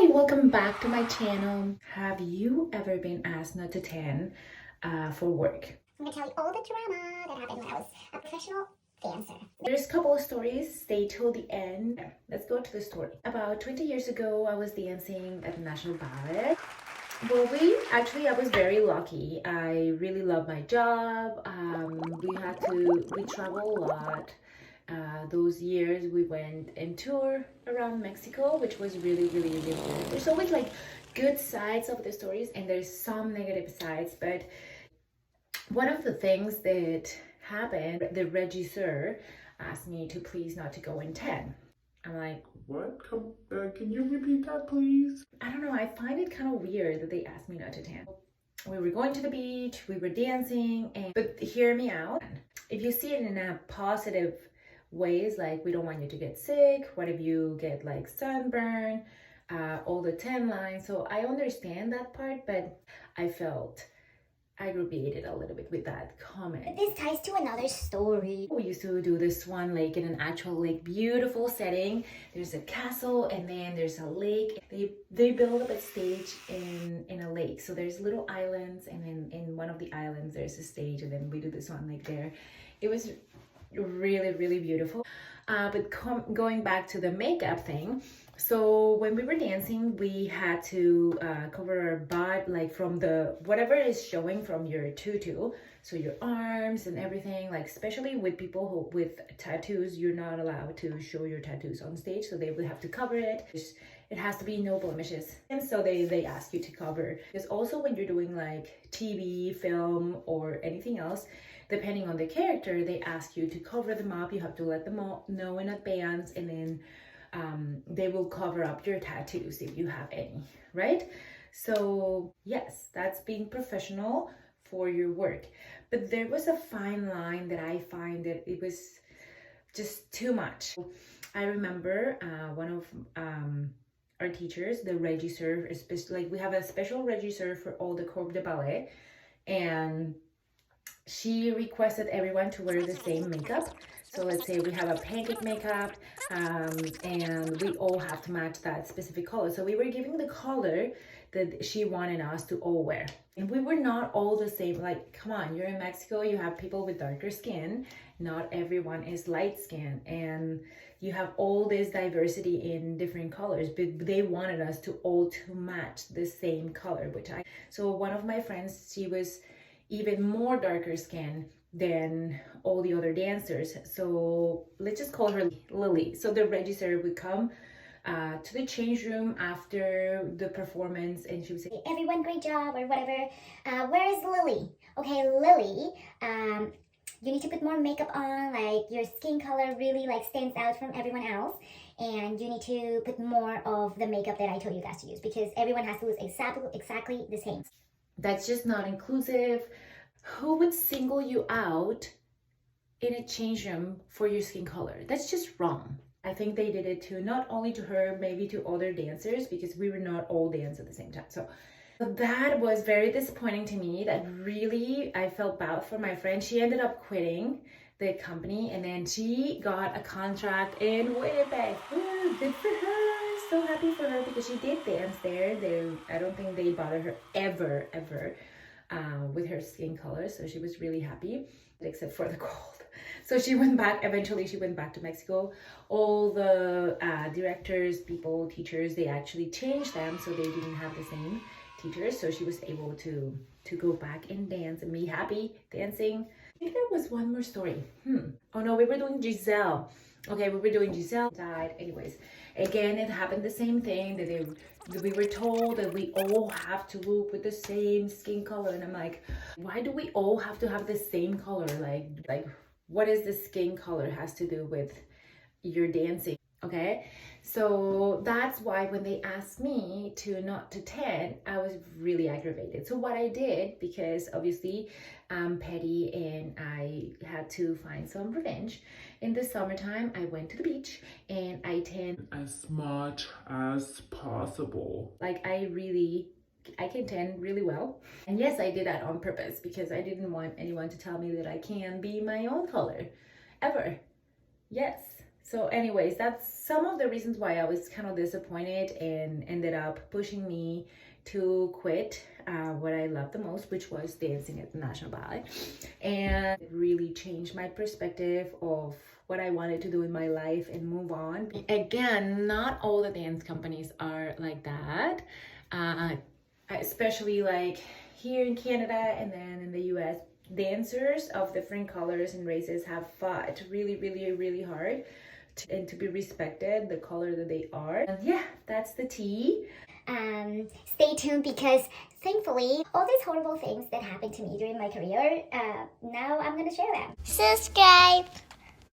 Hi, welcome back to my channel. Have you ever been asked not to tan for work? I'm gonna tell you all the drama that happened when I was a professional dancer. There's a couple of stories. Stay till the end. Let's go to the story. About 20 years ago, I was dancing at the National Ballet. Well, I was very lucky. I really loved my job. We travel a lot. Those years we went and tour around Mexico, which was really good. There's always like good sides of the stories and there's some negative sides, but one of the things that happened, the regisseur asked me to please not to go in 10. I'm like, what? Can you repeat that, please? I don't know, I find it kind of weird that they asked me not to tan. We were going to the beach, we were dancing, but hear me out. If you see it in a positive ways, like we don't want you to get sick, what if you get like sunburn, all the tan lines. So I understand that part, but I felt aggravated a little bit with that comment. But this ties to another story. We used to do this one like in an actual like beautiful setting. There's a castle and then there's a lake. They build up a stage in a lake. So there's little islands and then in one of the islands there's a stage and then we do this one like there. It was really beautiful. But going back to the makeup thing, so when we were dancing we had to cover our butt, like from the whatever is showing from your tutu, so your arms and everything, like especially with people who with tattoos, you're not allowed to show your tattoos on stage, so they would have to cover it. It has to be no blemishes, and so they ask you to cover. Because also when you're doing like TV, film, or anything else, depending on the character, they ask you to cover them up. You have to let them all know in advance, and then they will cover up your tattoos if you have any, right? So yes, that's being professional for your work. But there was a fine line that I find that it was just too much. I remember one of our teachers, the regisseur, especially like we have a special regisseur for all the corps de ballet, and she requested everyone to wear the same makeup. So let's say we have a pancake makeup and we all have to match that specific color. So we were giving the color that she wanted us to all wear. And we were not all the same. Like, come on, you're in Mexico, you have people with darker skin. Not everyone is light skin. And you have all this diversity in different colors, but they wanted us to all to match the same color, so one of my friends, she was even more darker skin than all the other dancers. So let's just call her Lily. So the regisseur would come to the change room after the performance and she would say, everyone, great job, or whatever. Where is Lily? Okay, Lily, you need to put more makeup on, like your skin color really like stands out from everyone else, and you need to put more of the makeup that I told you guys to use, because everyone has to use exactly the same. That's just not inclusive. Who would single you out in a change room for your skin color? That's just wrong. I think they did it to not only to her, maybe to other dancers, because we were not all dance at the same time. So that was very disappointing to me. That really, I felt bad for my friend. She ended up quitting the company and then she got a contract in Winnipeg. Ooh, good for her. So happy for her because she did dance there. I don't think they bothered her ever with her skin color, so she was really happy, except for the cold. So she went back, eventually she went back to Mexico. All the directors, people, teachers, they actually changed them so they didn't have the same teachers, so she was able to go back and dance and be happy dancing. I think there was one more story. Oh no, we were doing Giselle. Okay, we were doing Giselle died. Anyways, again, it happened the same thing, that we were told that we all have to look with the same skin color. And I'm like, why do we all have to have the same color? Like what is the skin color has to do with your dancing? Okay, so that's why when they asked me to not to tan, I was really aggravated. So what I did, because obviously I'm petty and I had to find some revenge, in the summertime I went to the beach and I tanned as much as possible. like I can tan really well. And yes, I did that on purpose because I didn't want anyone to tell me that I can be my own color ever. Yes, So anyways, that's some of the reasons why I was kind of disappointed and ended up pushing me to quit what I love the most, which was dancing at the National Ballet. And it really changed my perspective of what I wanted to do in my life and move on. Again, not all the dance companies are like that, especially like here in Canada and then in the US. Dancers of different colors and races have fought really hard to be respected the color that they are. And yeah, that's the tea. Stay tuned because thankfully all these horrible things that happened to me during my career, now I'm gonna share them. Subscribe!